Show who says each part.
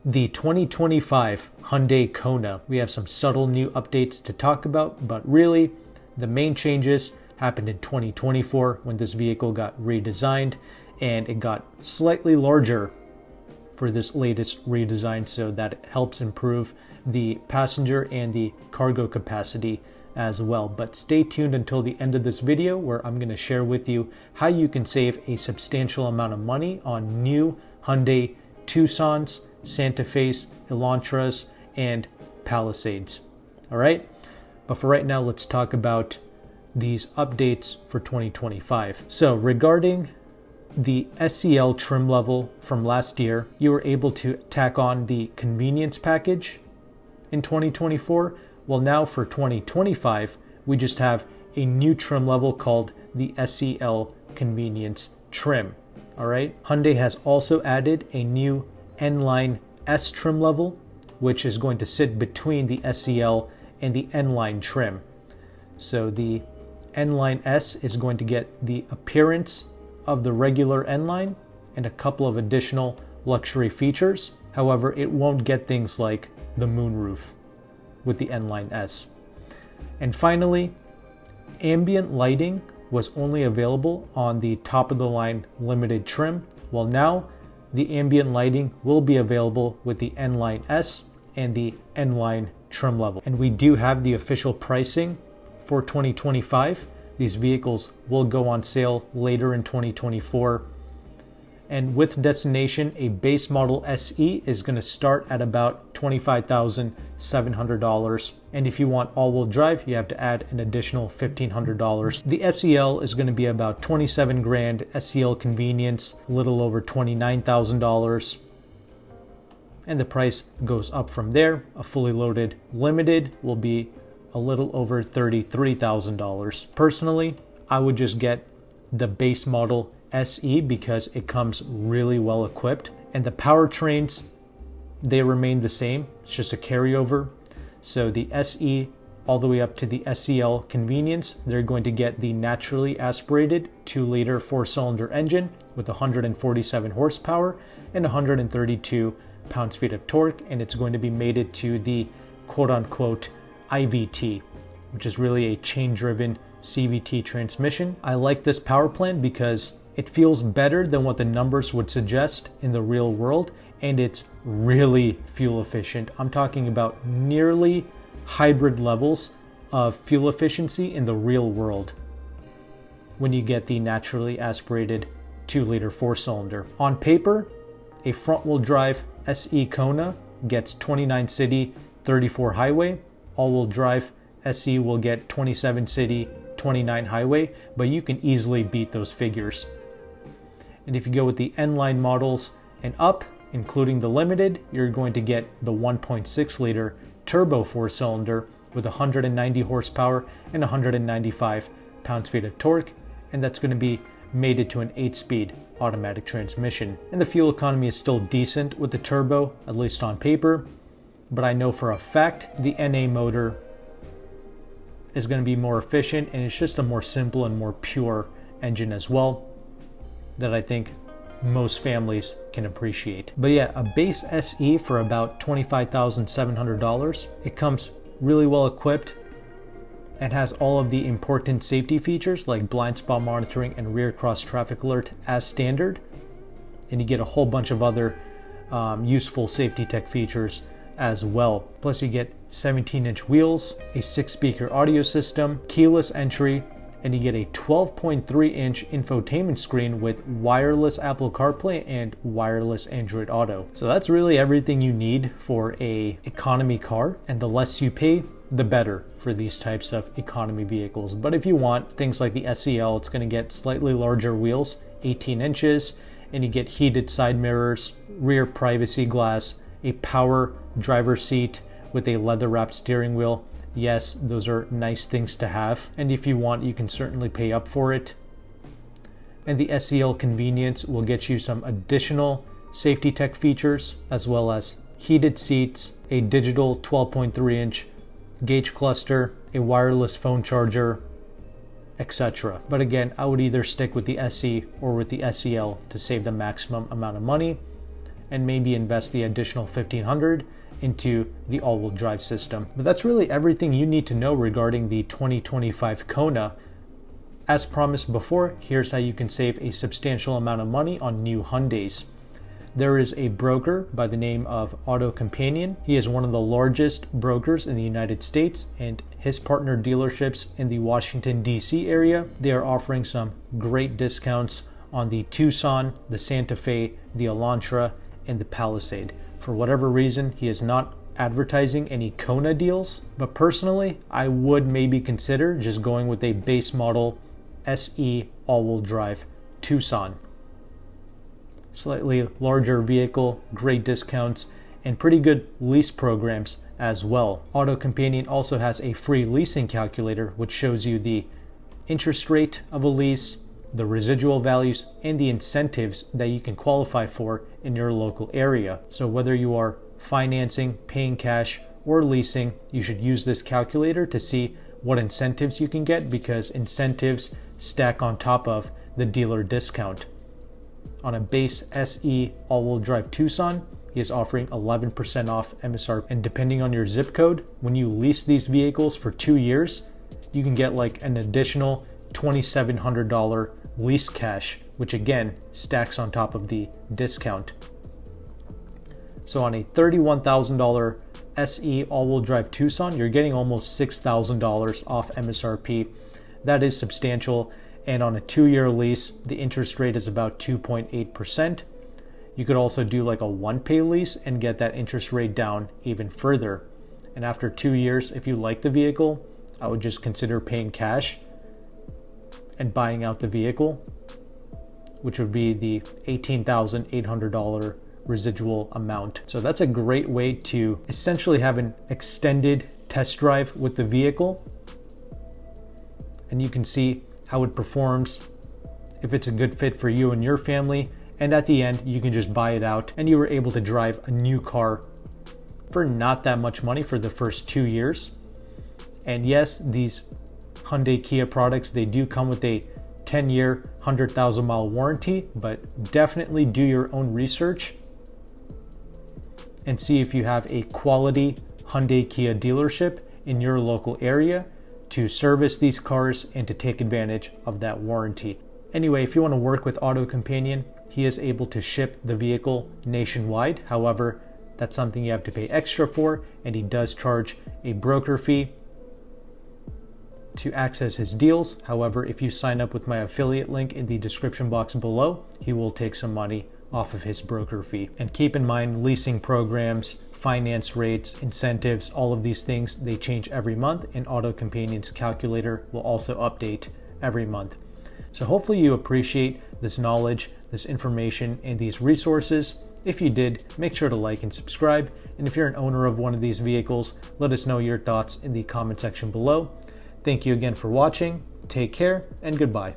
Speaker 1: The 2025 Hyundai Kona. We have some subtle new updates to talk about, but really the main changes happened in 2024 when this vehicle got redesigned, and it got slightly larger for this latest redesign, so that it helps improve the passenger and the cargo capacity as well. But stay tuned until the end of this video, where I'm going to share with you how you can save a substantial amount of money on new Hyundai Tucsons, Santa Fe's, Elantras, and Palisades. All right, but for right now, let's talk about these updates for 2025. So regarding the SEL trim level from last year, you were able to tack on the convenience package in 2024. Well, now for 2025, we just have a new trim level called the SEL convenience trim. All right, Hyundai has also added a new N-Line S trim level, which is going to sit between the SEL and the N-Line trim. So the N-Line S is going to get the appearance of the regular N-Line and a couple of additional luxury features. However, it won't get things like the moonroof with the N-Line S. And finally, ambient lighting was only available on the top of the line limited trim. Well, now the ambient lighting will be available with the N-Line S and the N-Line trim level. And we do have the official pricing for 2025. These vehicles will go on sale later in 2024. And with destination, a base model SE is going to start at about $25,700. And if you want all-wheel drive, you have to add an additional $1,500. The SEL is going to be about 27 grand. SEL convenience, a little over $29,000. And the price goes up from there. A fully loaded limited will be a little over $33,000. Personally, I would just get the base model SE because it comes really well equipped, and the powertrains, they remain the same. It's just a carryover. So the SE all the way up to the SEL convenience, they're going to get the naturally aspirated 2-liter 4-cylinder engine with 147 horsepower and 132 pounds-feet of torque, and it's going to be mated to the quote-unquote IVT, which is really a chain-driven CVT transmission. I like this power plant because it feels better than what the numbers would suggest in the real world, and it's really fuel efficient. I'm talking about nearly hybrid levels of fuel efficiency in the real world when you get the naturally aspirated 2-liter 4-cylinder. On paper, a front-wheel drive SE Kona gets 29 city, 34 highway. All-wheel drive SE will get 27 city, 29 highway, but you can easily beat those figures. And if you go with the N-Line models and up, including the limited, you're going to get the 1.6 liter turbo 4-cylinder with 190 horsepower and 195 pounds-feet of torque, and that's going to be mated to an 8-speed automatic transmission. And the fuel economy is still decent with the turbo, at least on paper, but I know for a fact the NA motor is going to be more efficient, and it's just a more simple and more pure engine as well that I think most families can appreciate. But yeah, a base SE for about $25,700. It comes really well equipped and has all of the important safety features like blind spot monitoring and rear cross traffic alert as standard. And you get a whole bunch of other useful safety tech features as well. Plus you get 17-inch wheels, a 6-speaker audio system, keyless entry, and you get a 12.3-inch infotainment screen with wireless Apple CarPlay and wireless Android Auto. So that's really everything you need for an economy car, and the less you pay, the better for these types of economy vehicles. But if you want things like the SEL, it's going to get slightly larger wheels, 18 inches, and you get heated side mirrors, rear privacy glass, a power driver's seat with a leather-wrapped steering wheel. Yes, those are nice things to have, and if you want, you can certainly pay up for it. And the SEL convenience will get you some additional safety tech features, as well as heated seats, a digital 12.3-inch gauge cluster, a wireless phone charger, etc. But again, I would either stick with the SE or with the SEL to save the maximum amount of money. and maybe invest the additional $1,500 into the all-wheel drive system. But that's really everything you need to know regarding the 2025 Kona. As promised before, here's how you can save a substantial amount of money on new Hyundais. There is a broker by the name of AutoCompanion. He is one of the largest brokers in the United States, and his partner dealerships in the Washington, D.C. area, they are offering some great discounts on the Tucson, the Santa Fe, the Elantra, and the Palisade. For whatever reason, he is not advertising any Kona deals, but personally, I would maybe consider just going with a base model SE all-wheel drive Tucson. Slightly larger vehicle, great discounts, and pretty good lease programs as well. AutoCompanion also has a free leasing calculator which shows you the interest rate of a lease, the residual values, and the incentives that you can qualify for in your local area. So whether you are financing, paying cash, or leasing, you should use this calculator to see what incentives you can get, because incentives stack on top of the dealer discount. On a base SE all-wheel drive Tucson, he is offering 11% off MSRP. And depending on your zip code, when you lease these vehicles for 2 years, you can get like an additional $2,700 lease cash, which again stacks on top of the discount. So on a $31,000 SE all-wheel drive Tucson, you're getting almost $6,000 off MSRP. That is substantial. And on a 2-year lease, the interest rate is about 2.8%. You could also do like a 1-pay lease and get that interest rate down even further. And after 2 years, if you like the vehicle, I would just consider paying cash and buying out the vehicle, which would be the $18,800 residual amount. So that's a great way to essentially have an extended test drive with the vehicle. And you can see how it performs, if it's a good fit for you and your family, and at the end you can just buy it out and you were able to drive a new car for not that much money for the first 2 years. And yes, these Hyundai Kia products, they do come with a 10-year 100,000 mile warranty, but definitely do your own research and see if you have a quality Hyundai Kia dealership in your local area to service these cars and to take advantage of that warranty. Anyway, if you want to work with AutoCompanion, he is able to ship the vehicle nationwide. However, that's something you have to pay extra for, and he does charge a broker fee to access his deals. However, if you sign up with my affiliate link in the description box below, he will take some money off of his broker fee. And keep in mind, leasing programs, finance rates, incentives, all of these things, they change every month, and AutoCompanion's calculator will also update every month. So hopefully you appreciate this knowledge, this information, and these resources. If you did, make sure to like and subscribe. And if you're an owner of one of these vehicles, let us know your thoughts in the comment section below. Thank you again for watching. Take care and goodbye.